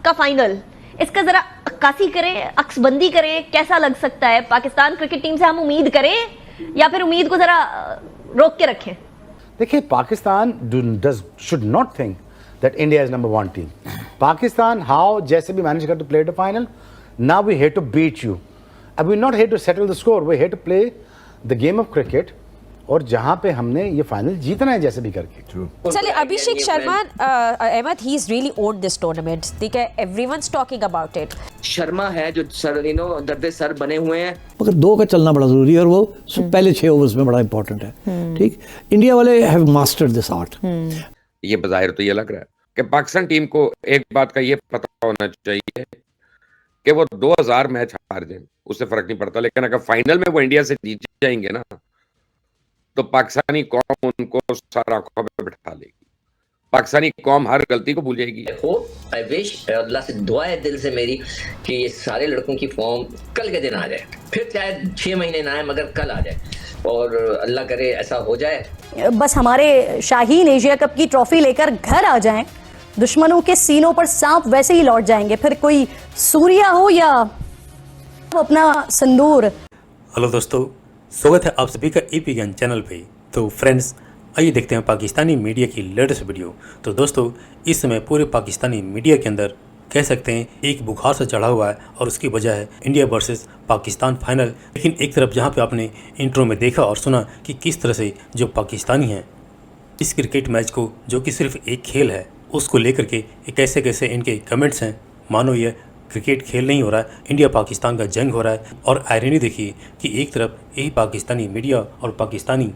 का फाइनल, इसका जरा अक्कासी करें, अक्सबंदी करें, कैसा लग सकता है? पाकिस्तान क्रिकेट टीम से हम उम्मीद करें या फिर उम्मीद को जरा रोक के रखें? देखिए, Pakistan should not think that India is number one team. Pakistan, how जैसे भी managed to play the final, now we here to beat you. And we're not here to settle the score. We're here to play the game of cricket. और जहाँ पे हमने ये final जीतना है जैसे भी करके. चलिए, Abhishek Sharma, Ahmad, he is really owned this tournament. ठीक है, everyone's talking about it. Sharma है जो सर दर्दे सर बने हुए हैं. मगर 2 का चलना बड़ा जरूरी है और वो पहले 6 ओवर्स में बड़ा इंपॉर्टेंट है. ठीक, इंडिया वाले हैव मास्टर्ड दिस आर्ट. ये बज़ाहिर तो ये लग रहा है कि पाकिस्तान टीम को एक बात का ये पता होना चाहिए कि वो 2000 मैच हार जाए उससे फर्क नहीं पड़ता, लेकिन अगर फाइनल में वो इंडिया से जीत जाएंगे ना तो पाकिस्तानी कौम उनको सारा आंखों पे बिठा लेगी. पाकिस्तानी कौम हर गलती को भूल जाएगी. आई विश, अल्लाह से दुआ है दिल से मेरी कि ये सारे लड़कों की फॉर्म कल के दिन आ जाए, फिर चाहे 6 महीने ना आए मगर कल आ जाए, और अल्लाह करे ऐसा हो जाए. बस हमारे शाहीन एशिया कप की ट्रॉफी लेकर घर आ जाएं, दुश्मनों के सीनों पर सांप वैसे ही लौट जाएंगे, फिर कोई सूर्या हो या अपना संदूर. हेलो दोस्तों, स्वागत है आप सभी का एपी ज्ञान चैनल पे. तो फ्रेंड्स, आइए देखते हैं पाकिस्तानी मीडिया की लेटेस्ट वीडियो. तो दोस्तों, इस समय पूरे पाकिस्तानी मीडिया के अंदर कह सकते हैं एक बुखार से चढ़ा हुआ है और उसकी वजह है इंडिया वर्सेस पाकिस्तान फाइनल. लेकिन एक तरफ जहां पे आपने इंट्रो में देखा और सुना कि किस तरह से जो पाकिस्तानी हैं इस क्रिकेट मैच को, जो कि सिर्फ एक खेल है, उसको लेकर के कैसे कैसे इनके कमेंट्स हैं, मानो ये क्रिकेट खेल नहीं हो रहा है, इंडिया पाकिस्तान का जंग हो रहा है. और आयरनी देखिए कि एक तरफ यही पाकिस्तानी मीडिया और पाकिस्तानी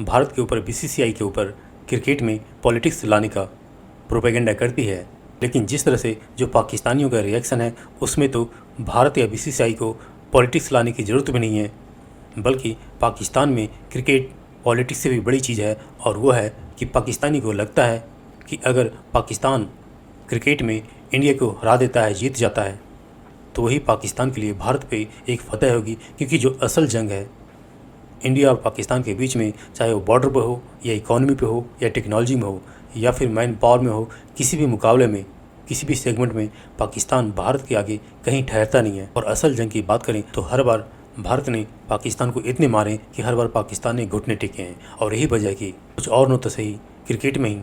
भारत के ऊपर, बीसीसीआई के ऊपर क्रिकेट में पॉलिटिक्स लाने का प्रोपेगेंडा करती है, लेकिन जिस तरह से जो पाकिस्तानियों का रिएक्शन है उसमें तो भारत या बीसीसीआई को पॉलिटिक्स लाने की ज़रूरत भी नहीं है, बल्कि पाकिस्तान में क्रिकेट पॉलिटिक्स से भी बड़ी चीज़ है. और वो है कि पाकिस्तानी को लगता है कि अगर पाकिस्तान क्रिकेट में इंडिया को हरा देता है, जीत जाता है, तो वही पाकिस्तान के लिए भारत पे एक फतह होगी. क्योंकि जो असल जंग है इंडिया और पाकिस्तान के बीच में, चाहे वो बॉर्डर पे हो या इकॉनमी पे हो या टेक्नोलॉजी में हो या फिर मैन पावर में हो, किसी भी मुकाबले में, किसी भी सेगमेंट में पाकिस्तान भारत के आगे कहीं ठहरता नहीं है. और असल जंग की बात करें तो हर बार भारत ने पाकिस्तान को इतने मारे कि हर बार पाकिस्तान ने घुटने टेके हैं. और यही वजह कि कुछ और न तो सही, क्रिकेट में ही,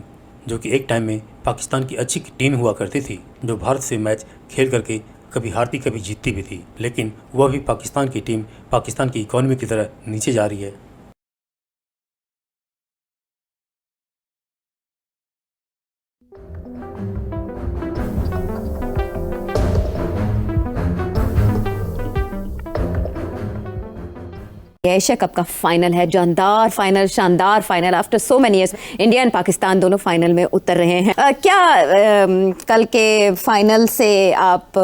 जो कि एक टाइम में पाकिस्तान की अच्छी टीम हुआ करती थी, जो भारत से मैच खेल करके कभी हारती कभी जीतती भी थी, लेकिन वह भी पाकिस्तान की टीम पाकिस्तान की इकॉनमी की तरह नीचे जा रही है. एशिया कप का फाइनल है, जानदार फाइनल, शानदार final. After so many years India and Pakistan दोनों फाइनल में उतर रहे हैं. क्या कल के फाइनल से आप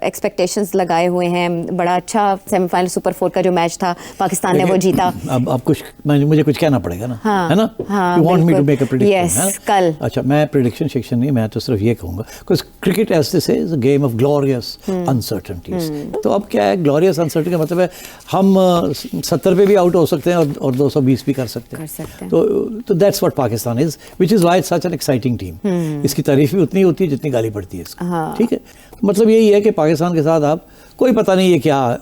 एक्सपेक्टेशंस लगाए हुए हैं? बड़ा अच्छा सेमीफाइनल सुपर 4 का जो मैच था, पाकिस्तान ने वो जीता. अब कुछ मुझे कुछ कहना पड़ेगा ना, हाँ, है ना? हाँ, you want me to make a prediction? Yes, कल. अच्छा, मैं प्रेडिक्शन सेक्शन नहीं, मैं तो सिर्फ ये कहूँगा because cricket as this is a game of glorious uncertainties. तो अब क्या है, ग्लोरियस अनसर्टेनिटी का मतलब है हम 70 पे भी आउट हो सकते हैं और 220 भी कर सकते हैं. तो that's what Pakistan is, which is why it's such an exciting team. इसकी तारीफ भी उतनी होती है जितनी गाली पड़ती है इसकी. ठीक है, मतलब यही है कि पाकिस्तान के साथ आप कोई पता नहीं है क्या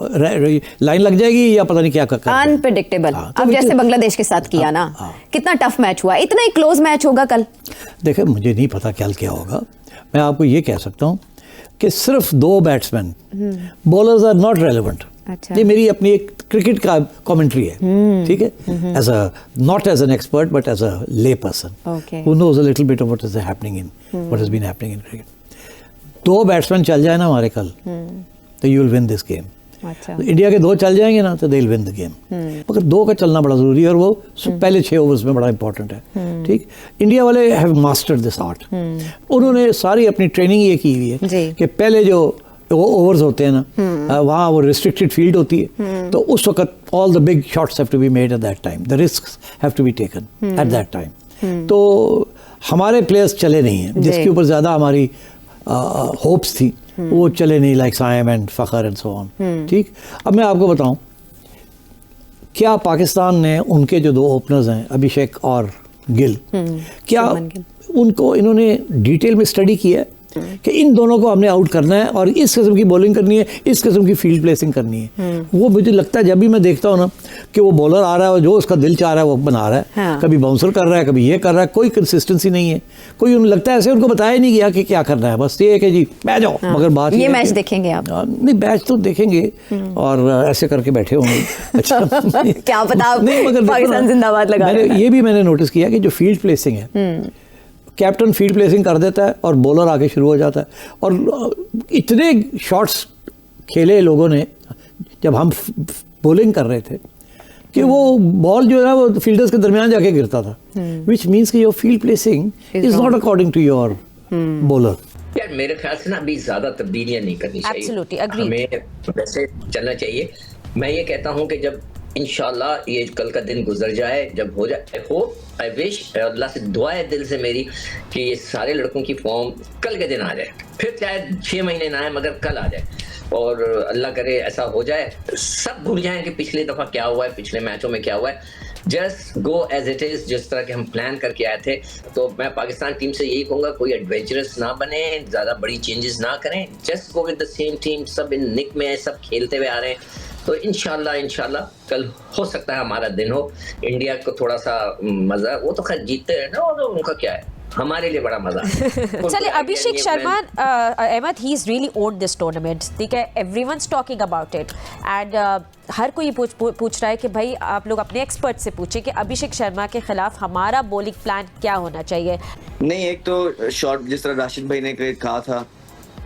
लाइन लग जाएगी या पता नहीं क्या कर. अनप्रेडिक्टेबल. अब जैसे बांग्लादेश के साथ किया ना, कितना टफ मैच हुआ, इतना ही क्लोज मैच होगा कल. देखिए, मुझे नहीं पता कल क्या होगा. मैं आपको ये कह सकता हूँ कि सिर्फ 2 batsman, bowlers are not relevant. ये मेरी अपनी एक क्रिकेट का कमेंट्री है. ठीक है, as a not as an expert but as a lay person who knows a little bit of what is happening in what has been happening in cricket. 2 batsman चल जाए ना हमारे कल, तो you will win this game. तो India के 2 चल जाएंगे ना तो they will win the game. मगर 2 का चलना बड़ा जरूरी है और वो पहले 6 ओवर्स में बड़ा इंपॉर्टेंट है. ठीक, इंडिया वाले हैव मास्टर्ड दिस आर्ट. उन्होंने सारी अपनी ट्रेनिंग ये की हुई है कि पहले जो वो ओवर्स होते हैं ना, वहाँ वो रिस्ट्रिक्टेड फील्ड होती है, तो उस वक्त all the big shots have to be made at that time, the risks have to be taken at that time. तो हमारे प्लेयर्स चले नहीं हैं, जिसके ऊपर ज़्यादा हमारी होप्स थी, वो चले नहीं, like Saim and Fakhar and so on. ठीक, अब मैं आपको बताऊं, क्या पाकिस्तान ने उनके जो 2 ओपनर्स हैं, अभिषेक और गिल, क्या उनको इन्होंने डिटेल में स्टडी किया है कि इन दोनों को हमने आउट करना है और इस किस्म की बॉलिंग करनी है, इस किस्म की फील्ड प्लेसिंग करनी है। वो मुझे लगता है जब भी मैं देखता हूँ ना कि वो बॉलर आ रहा है और जो उसका दिल चाह रहा है वो बना रहा है। हाँ। कभी बाउंसर कर रहा है, कभी ये कर रहा है, कोई कंसिस्टेंसी नहीं है। कोई उन्हें लगता है ऐसे उनको बताया नहीं गया कि क्या करना है, बस ये है कि जी बैठ जाओ। हाँ। मगर बात ये है मैच कि- देखेंगे आप? नहीं, मैच तो देखेंगे और ऐसे करके बैठे होंगे। अच्छा क्या पता आप नहीं, मगर देखो ना, पाकिस्तान जिंदाबाद लगा रहे हैं। ये भी मैंने नोटिस किया कि जो फील्ड प्लेसिंग है, कैप्टन फील्ड प्लेसिंग कर देता है और बॉलर आके शुरू हो जाता है। और इतने शॉट्स खेले लोगों ने जब हम बॉलिंग कर रहे थे कि वो बॉल जो है वो फील्डर्स के दरमियान जाके गिरता था, विच मीन्स कि your field placing is not according to your bowler. यार मेरे ख्याल से ना अभी ज्यादा तब्दीलियां नहीं करनी चाहिए। Absolutely, agreed. हमें वैसे चलना चाहिए। मैं ये कहता हूं कि जब इंशाल्लाह ये कल का दिन गुजर जाए, जब हो जाए, आई होप, आई विश, अल्लाह से दुआ है दिल से मेरी कि ये सारे लड़कों की फॉर्म कल के दिन आ जाए। फिर चाहे 6 महीने ना आए मगर कल आ जाए। और अल्लाह करे ऐसा हो जाए, सब भूल जाएं कि पिछली दफा क्या हुआ है, पिछले मैचों में क्या हुआ है। Just go as it is, जिस तरह के हम प्लान करके आए थे। तो मैं पाकिस्तान टीम से यही कहूंगा, कोई एडवेंचरस ना बने, ज्यादा बड़ी चेंजेस ना करें, just go with the same team. सब इन निक में है, सब खेलते हुए आ रहे हैं। तो इंशाल्लाह कल हो सकता है हमारा दिन हो। इंडिया को थोड़ा सा मजा, वो तो खैर जीतते हैं ना, वो तो उनका क्या है, हमारे लिए बड़ा मजा है। चलिए Abhishek Sharma, Ahmed, he is really owned this tournament, ठीक है, everyone's talking about it and हर कोई पूछ रहा है कि भाई आप लोग अपने एक्सपर्ट से पूछें कि अभिषेक शर्मा के खिलाफ हमारा बॉलिंग प्लान क्या होना चाहिए। नहीं, एक तो शॉर्ट, जिस तरह राशिद भाई ने कहा था,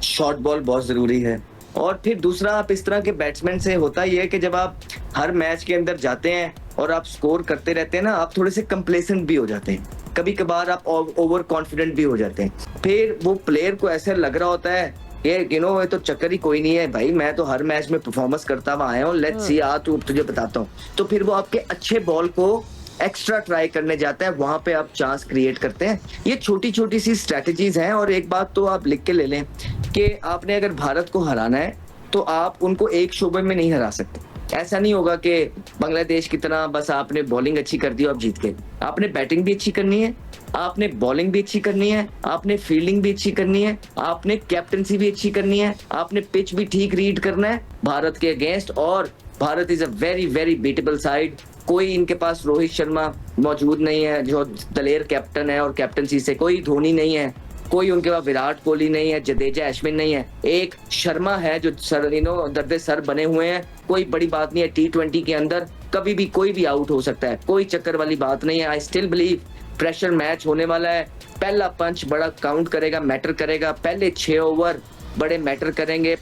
शॉर्ट बॉल बहुत जरूरी है। और फिर दूसरा, आप इस तरह के बैट्समैन से होता ही है कि जब आप हर मैच के अंदर जाते हैं और आप स्कोर करते रहते हैं ना, आप थोड़े से कंप्लेसेंट भी हो जाते हैं, कभी कभार आप ओवर कॉन्फिडेंट भी हो जाते हैं। फिर वो प्लेयर को ऐसा लग रहा होता है ये ये तो चक्कर ही कोई नहीं है भाई, मैं तो हर मैच में परफॉर्मेंस करता हुआ आया हूँ, लेट्स सी, आ तू तुझे बताता हूँ। तो फिर वो आपके अच्छे बॉल को एक्स्ट्रा ट्राई करने जाता है, वहां पे आप चांस क्रिएट करते हैं। ये छोटी छोटी सी स्ट्रेटजीज हैं। और एक बात तो आप लिख के ले लें कि आपने अगर भारत को हराना है तो आप उनको एक शोबे में नहीं हरा सकते। ऐसा नहीं होगा कि बांग्लादेश की तरह बस आपने बॉलिंग अच्छी कर दी और आप जीत गए। आपने बैटिंग भी अच्छी करनी है, आपने बॉलिंग भी अच्छी करनी है, आपने फील्डिंग भी अच्छी करनी है, आपने कैप्टनसी भी अच्छी करनी है, आपने पिच भी ठीक रीड करना है भारत के अगेंस्ट। और Bharat is a very very beatable side. कोई इनके पास रोहित शर्मा मौजूद नहीं है जो दलेर कैप्टन है, और कैप्टनसी से कोई धोनी नहीं है, कोई उनके पास विराट कोहली नहीं है, जडेजा अश्विन नहीं है, एक शर्मा है जो दर्दे सर बने हुए हैं। कोई बड़ी बात नहीं है, T20 के अंदर कभी भी कोई भी आउट हो सकता है, कोई चक्कर वाली बात नहीं है। I still believe pressure match होने वाला है। पहला पंच बड़ा काउंट करेगा, मैटर करेगा, पहले 6 ओवर बड़े मैटर करेंगे।